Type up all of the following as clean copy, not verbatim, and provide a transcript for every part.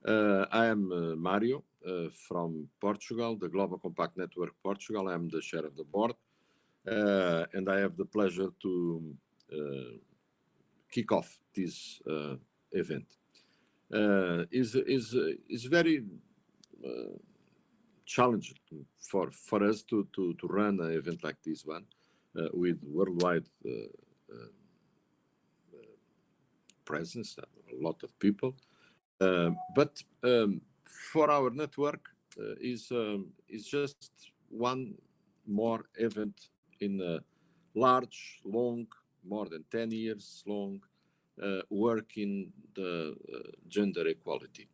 I am Mário from Portugal, the Global Compact Network Portugal. I am the chair of the board, and I have the pleasure to kick off this event. Is very challenging for us to run an event like this one with worldwide presence, a lot of people. But for our network is just one more event in a large, long, more than 10 years long work in the gender equality.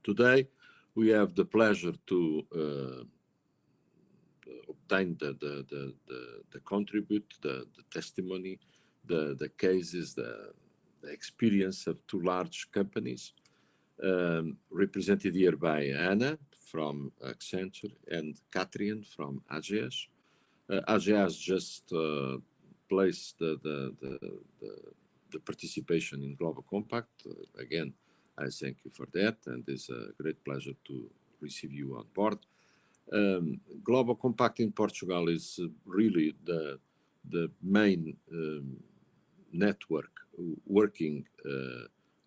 Today, we have the pleasure to obtain the contribute, the testimony, the cases, the experience of two large companies represented here by Anna from Accenture and Katrien from Ageas. Ageas just placed the participation in Global Compact. Again, I thank you for that, and it's a great pleasure to receive you on board. Global Compact in Portugal is really the main network working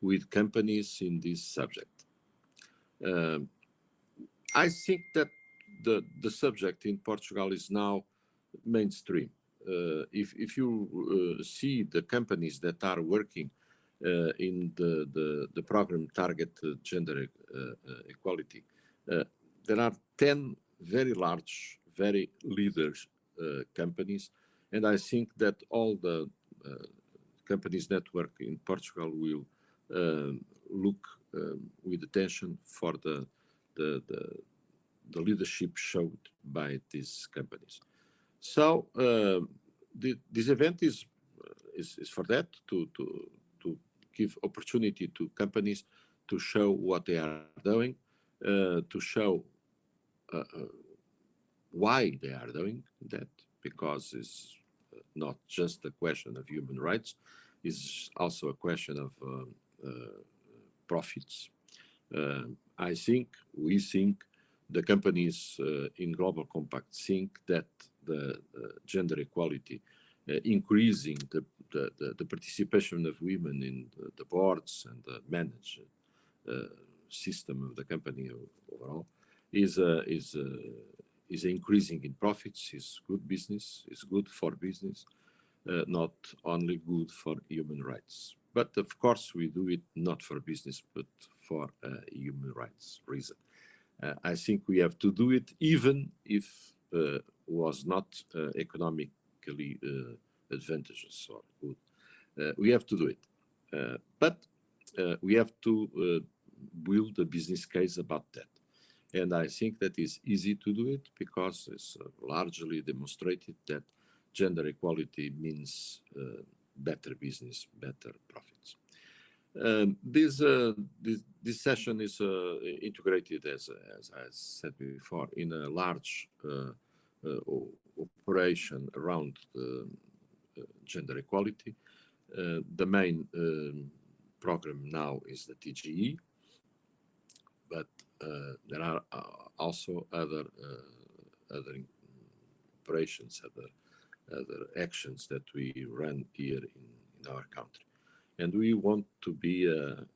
with companies in this subject. I think that the subject in Portugal is now mainstream. If you see the companies that are working in the program Target Gender Equality, there are 10 very large, very leaders companies, and I think that all the companies network in Portugal will look with attention for the leadership showed by these companies. So this event is for that, to give opportunity to companies to show what they are doing, to show why they are doing that, because it's not just a question of human rights, it's also a question of profits. We think the companies in Global Compact think that the gender equality, increasing the participation of women in the boards and the management system of the company overall is increasing in profits, is good business, is good for business, not only good for human rights. But of course, we do it not for business, but for human rights reason. I think we have to do it even if was not economically advantageous or good. We have to do it. But we have to build a business case about that. And I think that is easy to do it because it's largely demonstrated that gender equality means better business, better profits. This session is integrated, as I said before, in a large operation around gender equality. The main program now is the TGE, but there are also other operations, other actions that we run here in our country. And we want to be an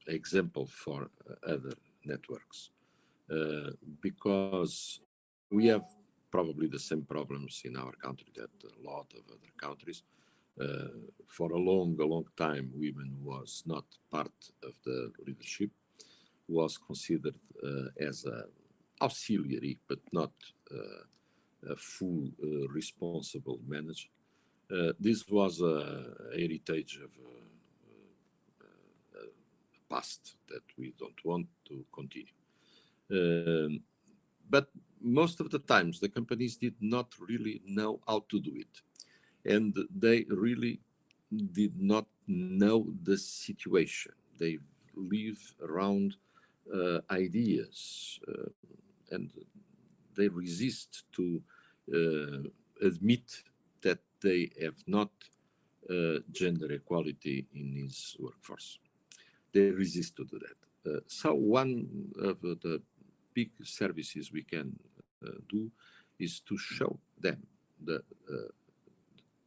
example for other networks because we have probably the same problems in our country that a lot of other countries. For a long time, women was not part of the leadership, was considered as an auxiliary, but not a full responsible manager. This was a heritage of past that we don't want to continue. But most of the times, the companies did not really know how to do it. And they really did not know the situation. They live around ideas and they resist to admit that they have not gender equality in his workforce. They resist to do that. So one of the big services we can do is to show them the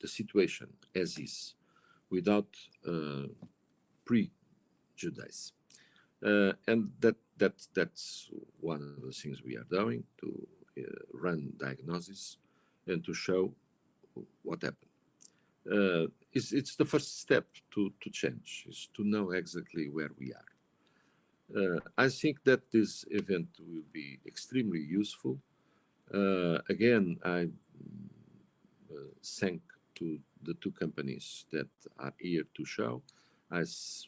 situation as is, without prejudice, and that's one of the things we are doing, to run diagnosis and to show what happened. It's the first step to change, is to know exactly where we are. I think that this event will be extremely useful. Again, I thank to the two companies that are here to show. I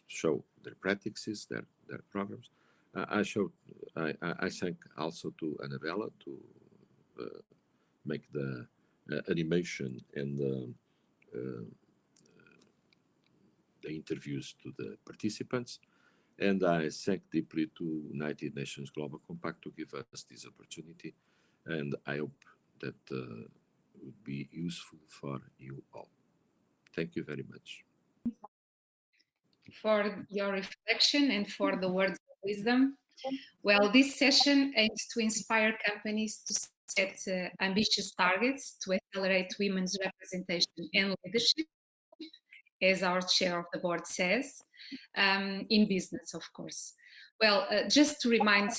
show their practices, their programs. I thank also to Anabela to make the animation and the interviews to the participants. And I thank deeply to United Nations Global Compact to give us this opportunity. And I hope that would be useful for you all. Thank you very much. For your reflection and for the words of wisdom. Well, this session aims to inspire companies to set ambitious targets to accelerate women's representation and leadership, as our chair of the board says, in business, of course. Well, just to remind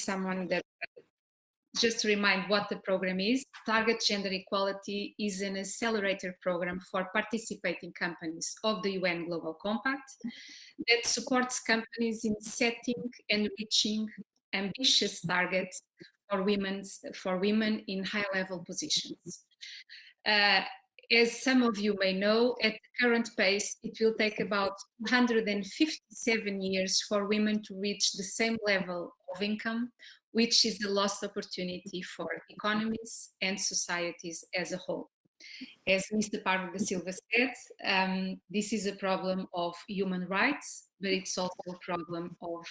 what the program is, Target Gender Equality is an accelerator program for participating companies of the UN Global Compact that supports companies in setting and reaching ambitious targets for women in high-level positions. As some of you may know, at the current pace, it will take about 157 years for women to reach the same level of income, which is a lost opportunity for economies and societies as a whole. As Mr. Parra da Silva said, this is a problem of human rights, but it's also a problem of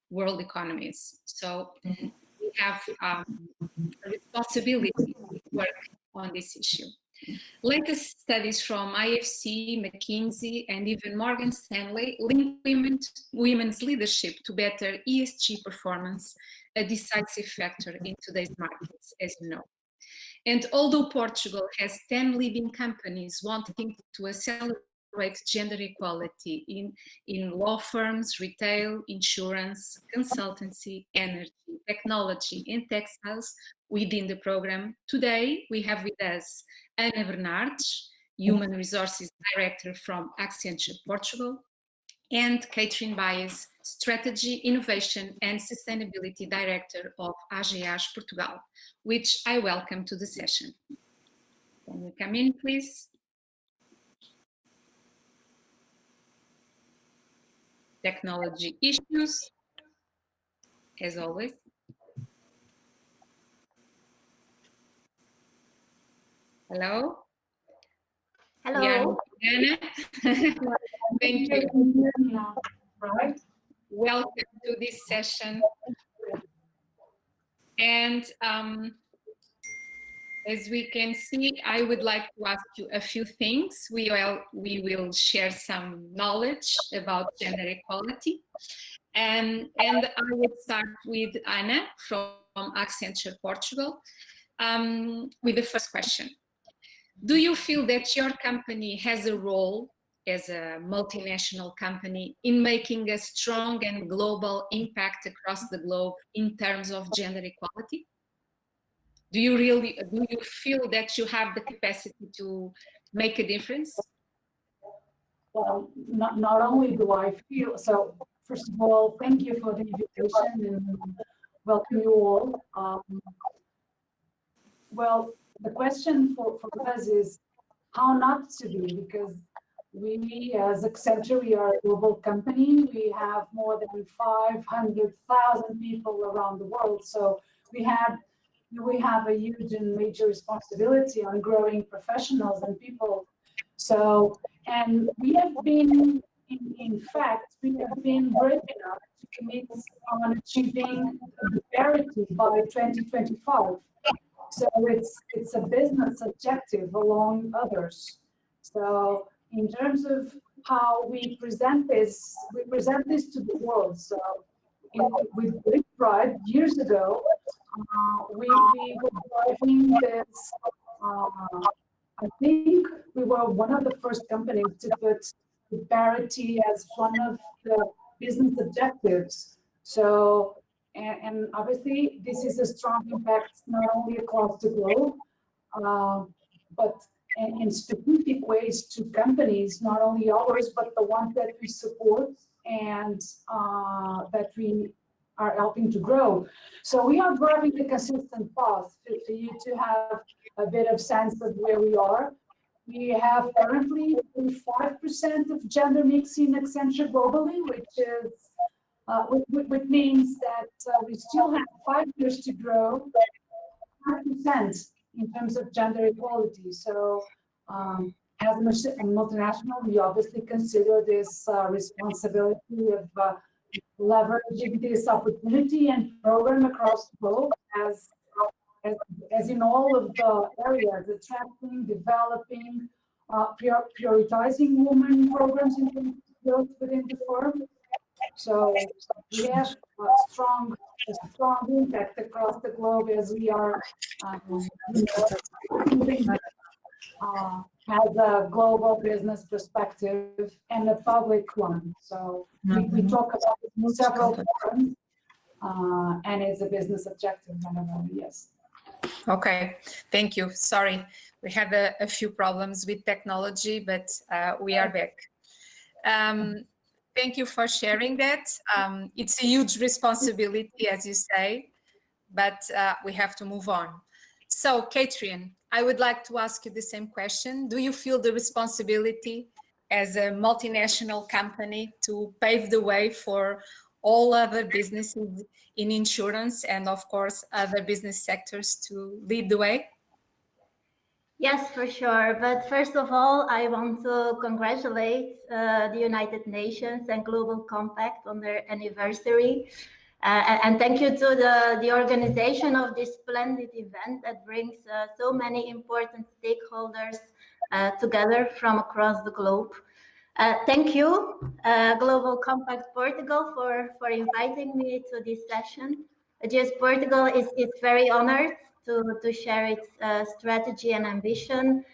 world economies. So we have a responsibility to work on this issue. Latest studies from IFC, McKinsey, and even Morgan Stanley link women's leadership to better ESG performance, a decisive factor in today's markets, as you know. And although Portugal has 10 leading companies wanting to accelerate gender equality in law firms, retail, insurance, consultancy, energy, technology, and textiles within the program, today we have with us Ana Bernardes, Human Resources Director from Accenture Portugal, and Katrien, Strategy, Innovation and Sustainability Director of Ageas Portugal, which I welcome to the session. Can you come in, please? Technology issues, as always. Hello? Hello. Anna. Thank you. Right. Welcome to this session. And as we can see, I would like to ask you a few things. We will share some knowledge about gender equality. And I would start with Ana from Accenture Portugal with the first question. Do you feel that your company has a role as a multinational company in making a strong and global impact across the globe in terms of gender equality? Do you feel that you have the capacity to make a difference? Well, not only do I feel, so first of all, thank you for the invitation and welcome you all. Well, the question for us is how not to be, because we as Accenture, we are a global company. We have more than 500,000 people around the world. So we have a huge and major responsibility on growing professionals and people. So, and we have been, in fact, we have been brave enough to commit on achieving parity by 2025. So it's a business objective along others. So in terms of how we present this to the world. So with great pride, years ago, we were driving this, I think we were one of the first companies to put parity as one of the business objectives. So, and obviously this is a strong impact not only across the globe, but in specific ways to companies, not only ours, but the ones that we support and that we are helping to grow. So we are driving a consistent path for you to have a bit of sense of where we are. We have currently 5% of gender mix in Accenture globally, which means that we still have 5 years to grow 5% in terms of gender equality. So as a multinational, we obviously consider this responsibility of leveraging this opportunity and program across the globe as in all of the areas, attracting, developing, prioritizing women programs in growth within the firm. So we have a strong impact across the globe as we are moving as a global business perspective and a public one. So we talk about it in several forums, and it's a business objective, Anabela, yes. Okay, thank you. Sorry, we had a few problems with technology, but we are back. Thank you for sharing that. It's a huge responsibility, as you say, but we have to move on. So, Katrien, I would like to ask you the same question. Do you feel the responsibility as a multinational company to pave the way for all other businesses in insurance and, of course, other business sectors to lead the way? Yes, for sure. But first of all, I want to congratulate the United Nations and Global Compact on their anniversary. And thank you to the organization of this splendid event that brings so many important stakeholders together from across the globe. Thank you, Global Compact Portugal, for inviting me to this session. Ageas Portugal is very honored to share its strategy and ambition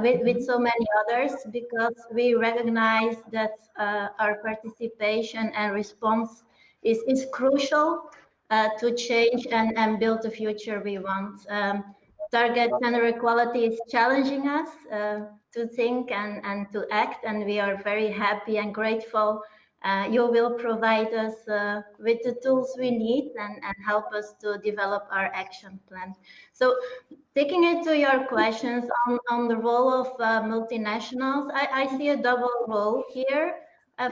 with so many others, because we recognize that our participation and response is crucial to change and build the future we want. Target gender equality is challenging us to think and to act, and we are very happy and grateful you will provide us with the tools we need and help us to develop our action plan. So taking it to your questions on the role of multinationals, I see a double role here.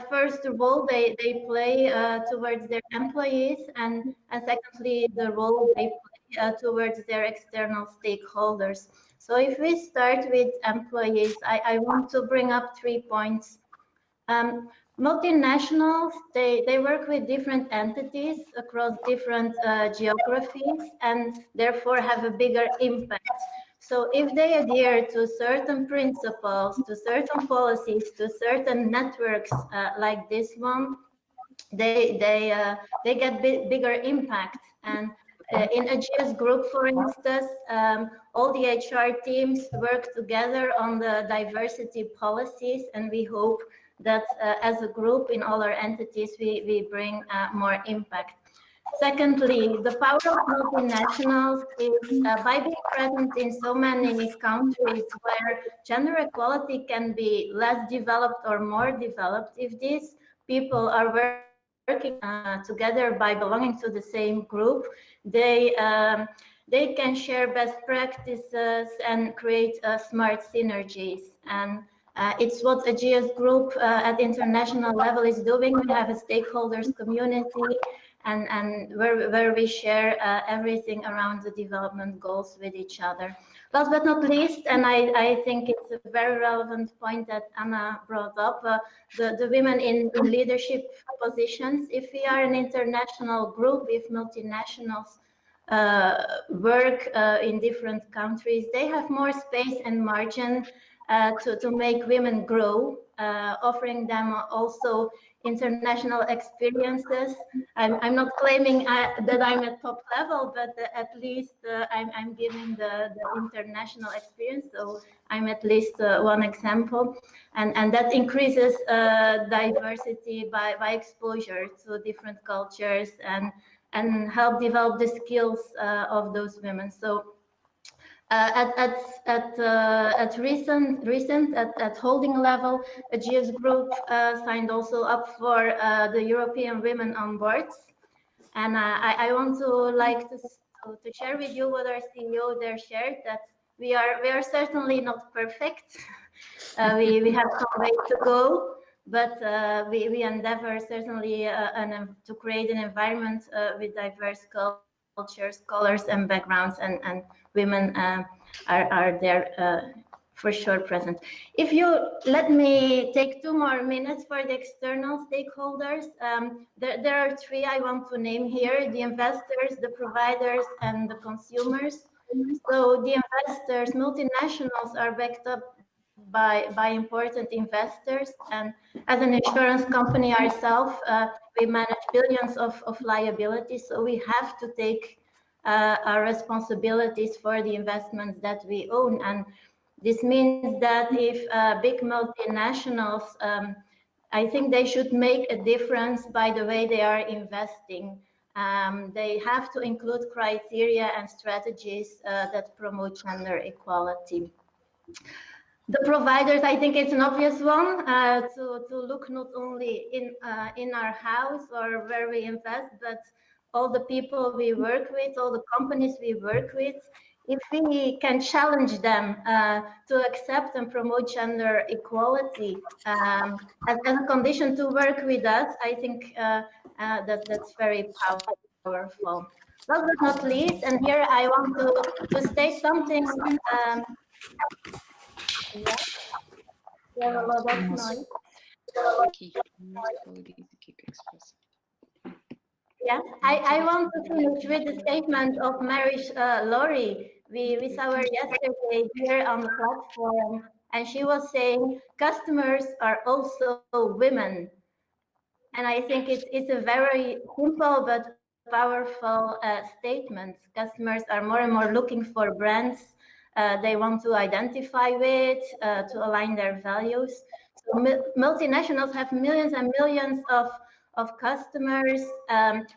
First, the role they play towards their employees, and secondly, the role they play towards their external stakeholders. So if we start with employees, I want to bring up 3 points. Multinationals, they work with different entities across different geographies and therefore have a bigger impact. So if they adhere to certain principles, to certain policies, to certain networks like this one, they get bigger impact. And in Ageas Group, for instance, all the HR teams work together on the diversity policies, and we hope that as a group in all our entities, we bring more impact. Secondly, the power of multinationals is by being present in so many countries where gender equality can be less developed or more developed. If these people are working together by belonging to the same group, they can share best practices and create smart synergies. And it's what Ageas Group at international level is doing. We have a stakeholders community and where we share everything around the development goals with each other. Last but not least, and I think it's a very relevant point that Anna brought up, the women in leadership positions. If we are an international group, if multinationals work in different countries, they have more space and margin to make women grow, offering them also international experiences. I'm not claiming that I'm at top level, but at least I'm giving the international experience. So I'm at least one example, and that increases diversity by exposure to different cultures and help develop the skills of those women. So at holding level, Ageas Group signed also up for the European Women on Boards, and I want to share with you what our CEO there shared, that we are certainly not perfect. We have some way to go, but we endeavor certainly to create an environment with diverse cultures, colors, and backgrounds, and women are there for sure present. If you let me take 2 more minutes for the external stakeholders, there are 3 I want to name here: the investors, the providers, and the consumers. So the investors, multinationals, are backed up by important investors, and as an insurance company ourselves, we manage billions of liabilities, so we have to take our responsibilities for the investments that we own. And this means that if big multinationals, I think they should make a difference by the way they are investing. They have to include criteria and strategies that promote gender equality. The providers, I think it's an obvious one, to look not only in our house or where we invest, but all the people we work with, all the companies we work with. If we can challenge them to accept and promote gender equality as a condition to work with us, I think that's very powerful. Last but not least, and here I want to state something. Yeah, a lot of noise. Yeah, I want to finish with the statement of Mary's Laurie. We saw her yesterday here on the platform, and she was saying customers are also women. And I think it's a very simple but powerful statement. Customers are more and more looking for brands they want to identify with, to align their values. So multinationals have millions and millions of customers,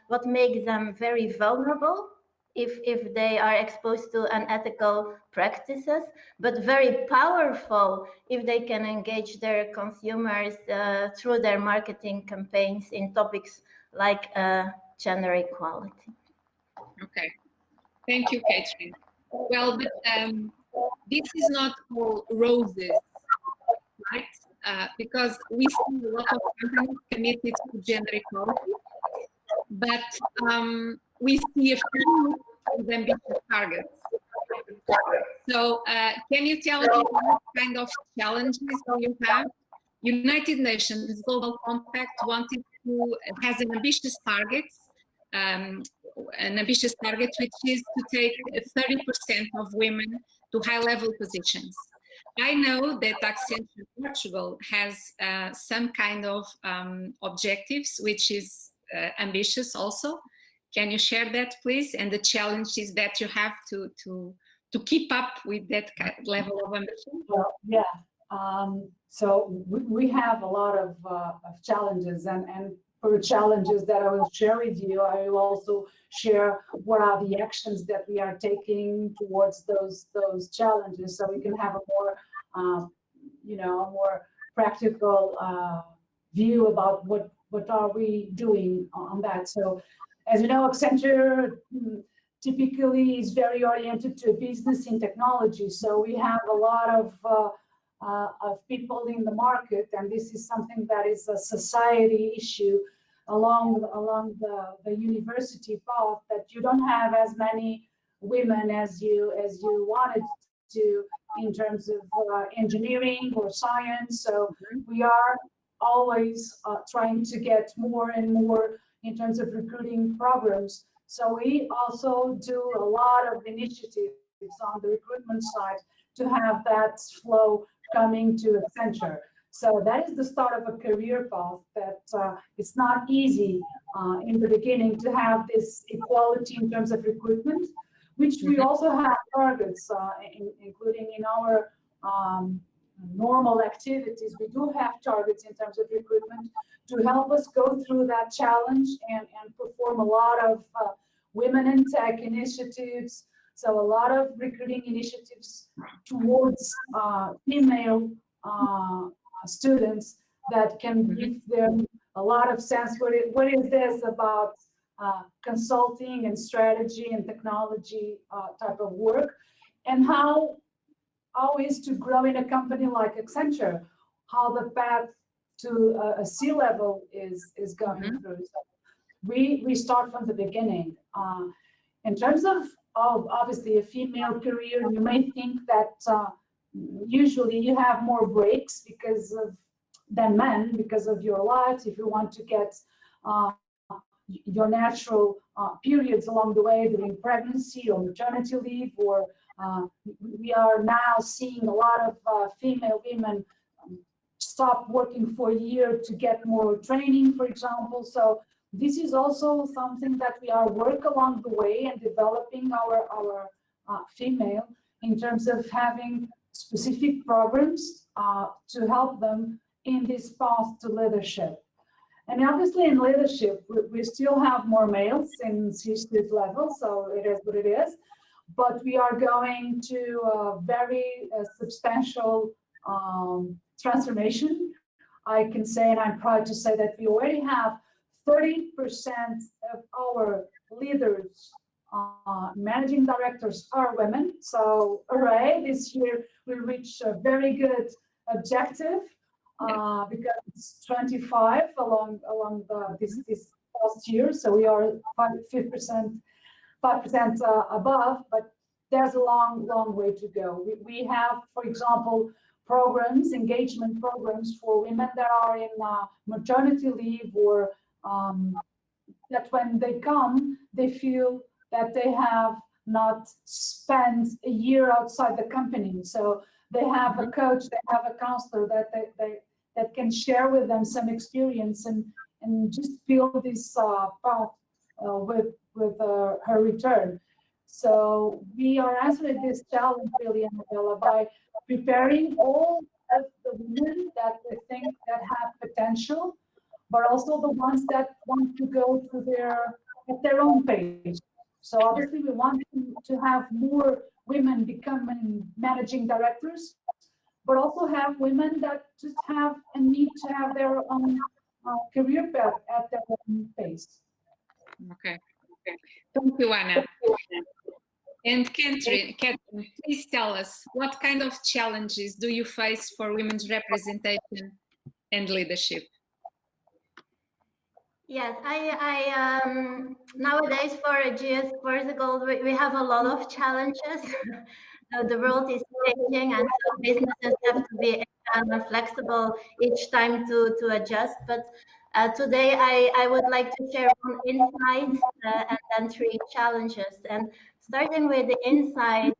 what makes them very vulnerable if they are exposed to unethical practices, but very powerful if they can engage their consumers through their marketing campaigns in topics like gender equality. Okay, thank you, Katrien. Well, but this is not all roses, right? Because we see a lot of companies committed to gender equality, but we see a few with ambitious targets. So can you tell me what kind of challenges you have? United Nations Global Compact has an ambitious target, which is to take 30% of women to high-level positions. I know that Accenture Portugal has some kind of objectives, which is ambitious also. Can you share that, please? And the challenges that you have to keep up with that level of ambition? Well, yeah. So we have a lot of challenges, and for challenges that I will share with you, I will also share what are the actions that we are taking towards those challenges, so we can have a more, more practical view about what are we doing on that. So, as you know, Accenture typically is very oriented to business in technology. So we have a lot of people in the market, and this is something that is a society issue along the university path, that you don't have as many women as you wanted to in terms of engineering or science. So we are always trying to get more and more in terms of recruiting programs. So we also do a lot of initiatives on the recruitment side to have that flow coming to Accenture. So that is the start of a career path that it's not easy in the beginning to have this equality in terms of recruitment, which we also have targets, including in our normal activities. We do have targets in terms of recruitment to help us go through that challenge and perform a lot of women in tech initiatives. So a lot of recruiting initiatives towards female students that can give them a lot of sense. What is this about consulting and strategy and technology type of work, and how is to grow in a company like Accenture, how the path to a C-level is going through. So we start from the beginning. In terms of obviously a female career, you may think that usually you have more breaks than men because of your life. If you want to get your natural periods along the way during pregnancy or maternity leave, or we are now seeing a lot of female women stop working for a year to get more training, for example. So this is also something that we are working along the way and developing our female in terms of having specific programs to help them in this path to leadership. And obviously in leadership, we still have more males in C-suite level, so it is what it is. But we are going to a very substantial transformation. I can say, and I'm proud to say, that we already have 30% of our leaders, managing directors, are women. So hooray, this year we reached a very good objective. Because it's 25 along this past year, so we are 5% above, but there's a long way to go. We have, for example, programs, engagement programs for women that are in maternity leave, or that when they come, they feel that they have not spent a year outside the company. So they have a coach, they have a counselor that can share with them some experience and just build this path with her return. So we are answering this challenge really, Anabela, by preparing all of the women that we think that have potential, but also the ones that want to go at their own pace. So obviously we want to have more women becoming managing directors, but also have women that just have a need to have their own career path at their own pace. Okay. Thank you, Anna. And Katrien, please tell us, what kind of challenges do you face for women's representation and leadership? Yes, I nowadays for Ageas Portugal, we have a lot of challenges. The world is changing, and so businesses have to be flexible each time to adjust. But today I would like to share one insight and then 3 challenges. And starting with the insight,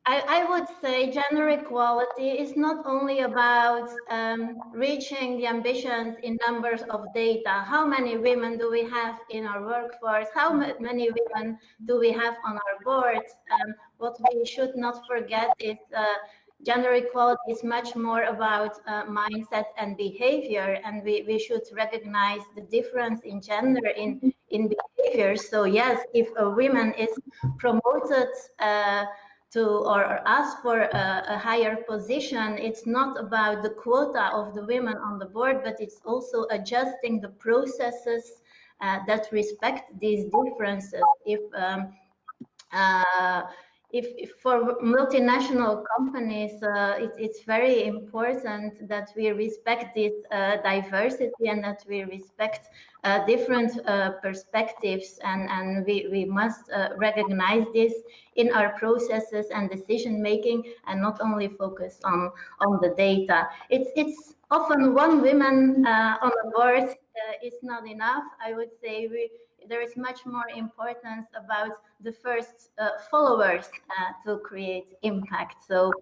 I would say gender equality is not only about reaching the ambitions in numbers of data. How many women do we have in our workforce? How many women do we have on our board? What we should not forget is gender equality is much more about mindset and behavior, and we should recognize the difference in gender in behavior. So yes, if a woman is promoted or ask for a higher position, it's not about the quota of the women on the board, but it's also adjusting the processes that respect these differences. If for multinational companies, it's very important that we respect this diversity and that we respect different perspectives, and we must recognize this in our processes and decision making, and not only focus on the data. It's often one woman on the board is not enough. I would say there is much more importance about the first followers to create impact. So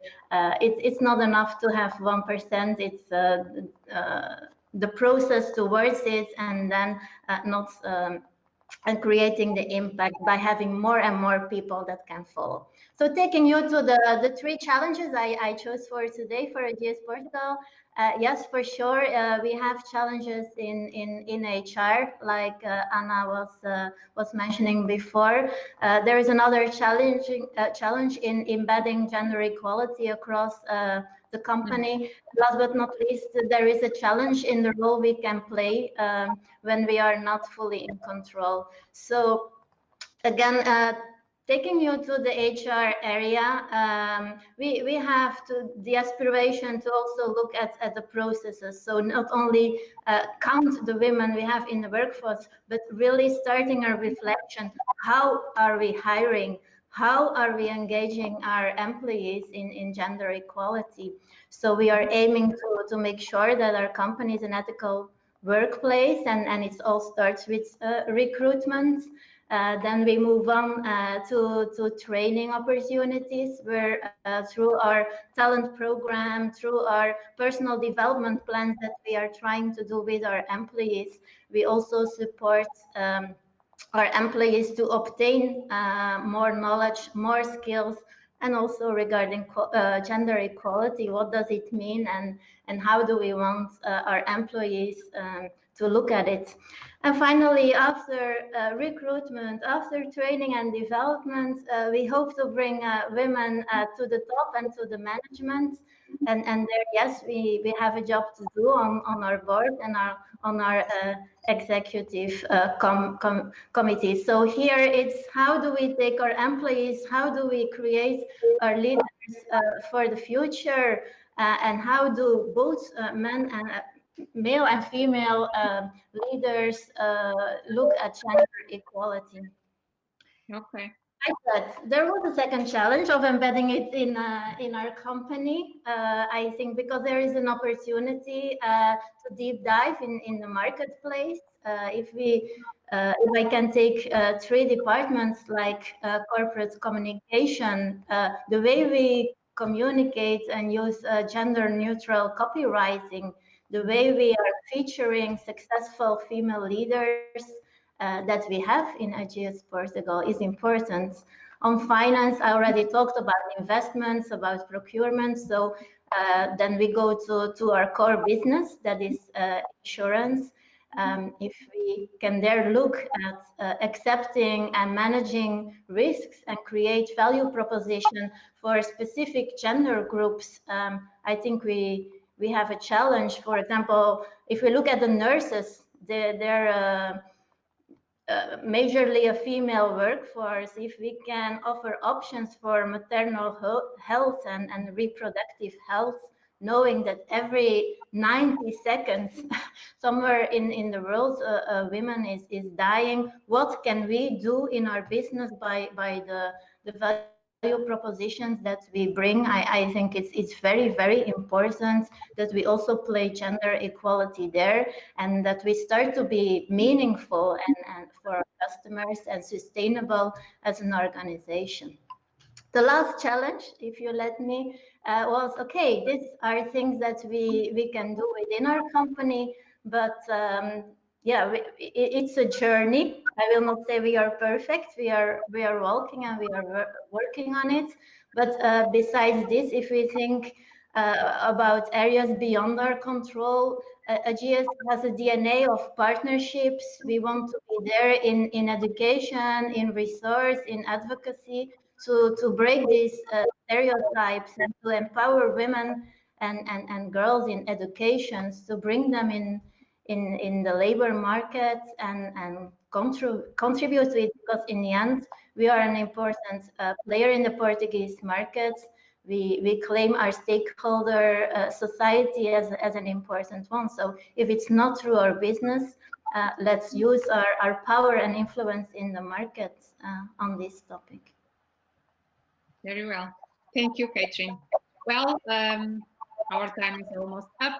it's not enough to have 1%. It's the process towards it, and then not and creating the impact by having more and more people that can follow. So taking you to the 3 challenges I chose for today for Ageas Portugal. Yes, for sure, we have challenges in HR, like Anna was mentioning before. There is another challenge in embedding gender equality across the company. Last but not least, there is a challenge in the role we can play when we are not fully in control. So again, taking you to the HR area, we have the aspiration to also look at the processes. So not only count the women we have in the workforce, but really starting a reflection. How are we hiring? How are we engaging our employees in gender equality? So we are aiming to make sure that our company is an ethical workplace, and it all starts with recruitment. Then we move on to training opportunities, where through our talent program, through our personal development plans that we are trying to do with our employees, we also support our employees to obtain more knowledge, more skills, and also regarding gender equality, what does it mean, and how do we want our employees to look at it. And finally, after recruitment, after training and development, we hope to bring women to the top and to the management. And there, yes, we have a job to do on our board and on our executive committee. So here it's how do we take our employees, how do we create our leaders for the future, and how do both men and male and female leaders look at gender equality. Okay. There was a second challenge of embedding it in our company. I think because there is an opportunity to deep dive in the marketplace. If I can take 3 departments like corporate communication, the way we communicate and use gender neutral copywriting, the way we are featuring successful female leaders that we have in Ageas Portugal is important. On finance, I already talked about investments, about procurement. So then we go to our core business, that is insurance. If we can there look at accepting and managing risks and create value proposition for specific gender groups, I think we have a challenge. For example, if we look at the nurses, they're majorly a female workforce. If we can offer options for maternal health and reproductive health, knowing that every 90 seconds somewhere in the world a woman is dying, what can we do in our business by the value propositions that we bring? I think it's very, very important that we also play gender equality there, and that we start to be meaningful and for our customers and sustainable as an organization. The last challenge, if you let me, was, okay, these are things that we can do within our company, but yeah, it's a journey. I will not say we are perfect. We are walking and we are working on it. But besides this, if we think about areas beyond our control, Ageas has a DNA of partnerships. We want to be there in education, in resource, in advocacy, to break these stereotypes and to empower women and girls in education, to bring them in the labor market and contribute to it, because in the end, we are an important player in the Portuguese market. We claim our stakeholder society as an important one. So if it's not through our business, let's use our power and influence in the market on this topic. Very well. Thank you, Katrien. Well, our time is almost up.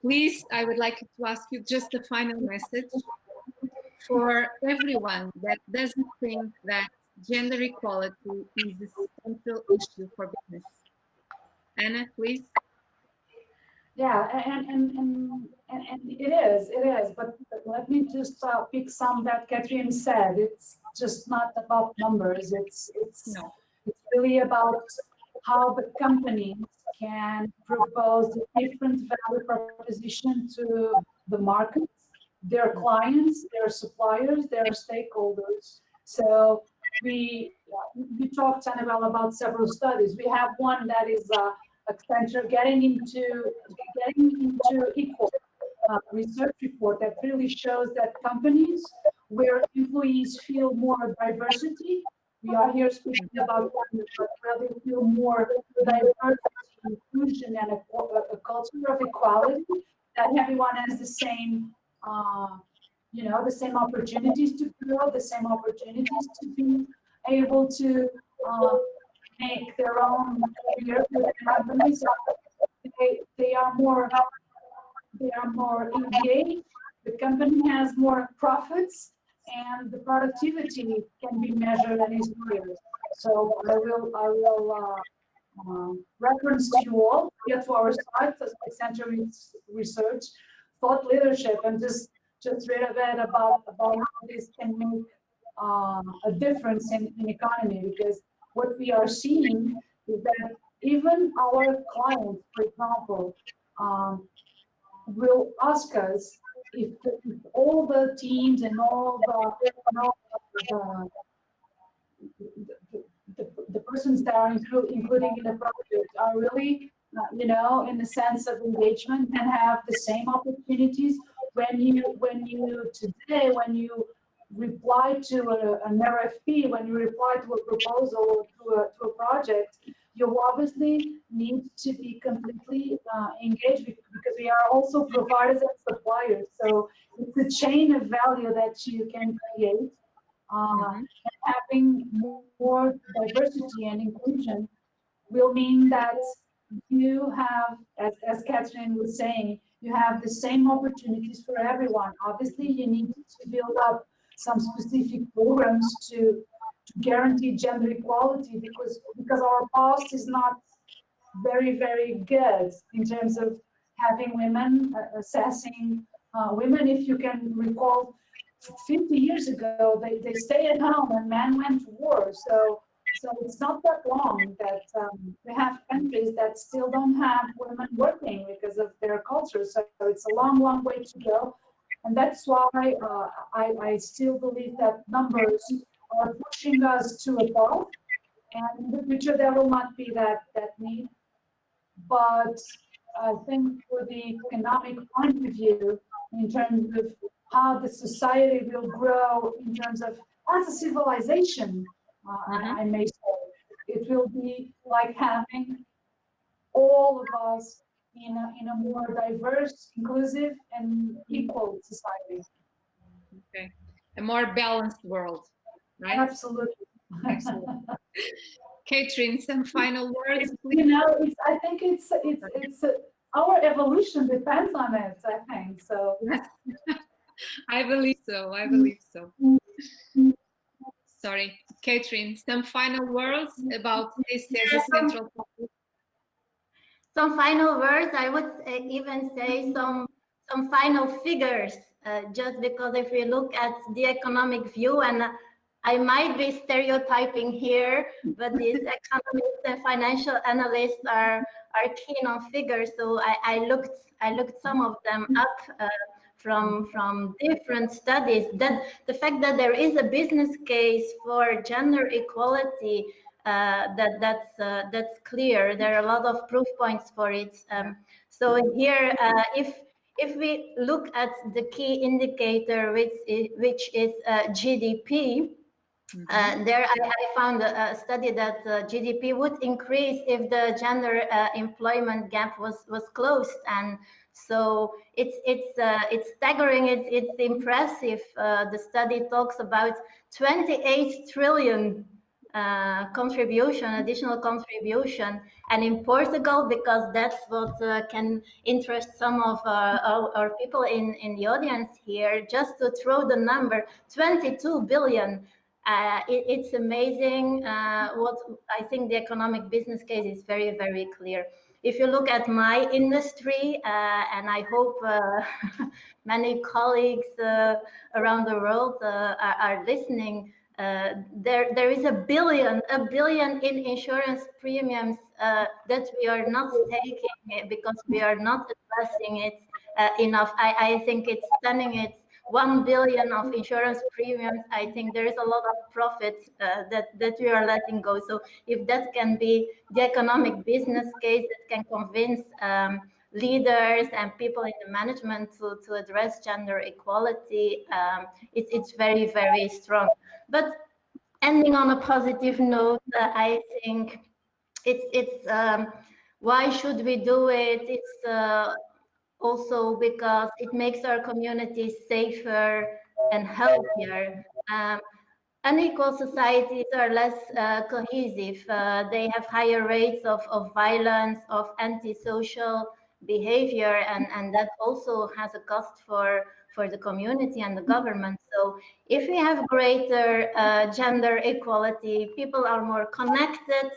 Please, I would like to ask you just a final message for everyone that doesn't think that gender equality is a central issue for business? Anna, please. Yeah, and it is. But let me just pick some that Katrien said. It's just not about numbers. No. It's really about how the companies can propose a different value proposition to the market, their clients, their suppliers, their stakeholders. So we talked, Anabela, about several studies. We have one that is Accenture getting into equal research report that really shows that companies where employees feel more diversity, we are here speaking about where they feel more diversity, inclusion, and a culture of equality, that everyone has the same, the same opportunities to grow, the same opportunities to be able to make their own career for their companies. They are more engaged. The company has more profits, and the productivity can be measured and is higher. So I will reference to you all, get to our site, Accenture Research, thought leadership, and just read a bit about how this can make a difference in economy, because what we are seeing is that even our clients, for example, will ask us if all the teams and all the persons that are including in the project are really, in the sense of engagement and have the same opportunities. When you reply to an RFP, when you reply to a proposal or to a project, you obviously need to be completely engaged, because we are also providers and suppliers. So it's a chain of value that you can create. Having more diversity and inclusion will mean that you have, as Katrien was saying, you have the same opportunities for everyone. Obviously, you need to build up some specific programs to guarantee gender equality, because our past is not very, very good in terms of having women, assessing women. If you can recall, 50 years ago, they stayed at home and men went to war. So it's not that long that we have countries that still don't have women working because of their culture. So it's a long, long way to go. And that's why I still believe that numbers are pushing us to above. And in the future, there will not be that need. But I think for the economic point of view, in terms of how the society will grow, in terms of as a civilization, I may say, it will be like having all of us in a more diverse, inclusive, and equal society. Okay, a more balanced world, right? Absolutely. Excellent. Katrien, some final words, please. I think it's our evolution depends on it. I think so. I believe so. I believe so. Sorry, Katrien, some final words about this as a central topic. Some final words. I would even say some final figures. Just because if we look at the economic view, and I might be stereotyping here, but these economists and financial analysts are keen on figures. So I looked some of them up from different studies. That the fact that there is a business case for gender equality, that's clear. There are a lot of proof points for it. So here, if we look at the key indicator, which is GDP. There I found a study that GDP would increase if the gender employment gap was closed, and so it's staggering. It's impressive. The study talks about 28 trillion additional contribution. And in Portugal, because that's what can interest some of our people in the audience here, just to throw the number, 22 billion. It's amazing. What I think the economic business case is very, very clear. If you look at my industry, and I hope many colleagues around the world are listening, there is a billion in insurance premiums that we are not taking because we are not addressing it enough. I think it's stunning. It's 1 billion of insurance premiums. I think there is a lot of profit that we are letting go. So if that can be the economic business case that can convince leaders and people in the management to address gender equality, it's very, very strong. But ending on a positive note, I think it's why should we do it? It's also because it makes our communities safer and healthier. Unequal societies are less cohesive. They have higher rates of violence, of antisocial behavior, and that also has a cost for the community and the government. So if we have greater gender equality, people are more connected,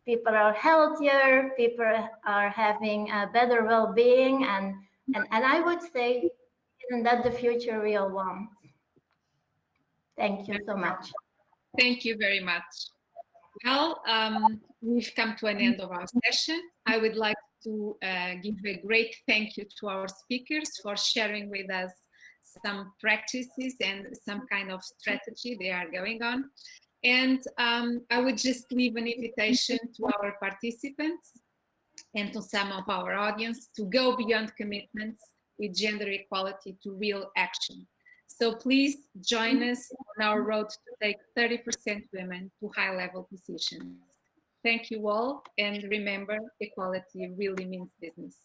people are healthier, people are having a better well-being, and I would say, isn't that the future we all want? Thank you so much. Thank you very much. Well, we've come to an end of our session. I would like to give a great thank you to our speakers for sharing with us some practices and some kind of strategy they are going on. And I would just leave an invitation to our participants and to some of our audience to go beyond commitments with gender equality to real action. So please join us on our road to take 30% women to high-level positions. Thank you all, and remember, equality really means business.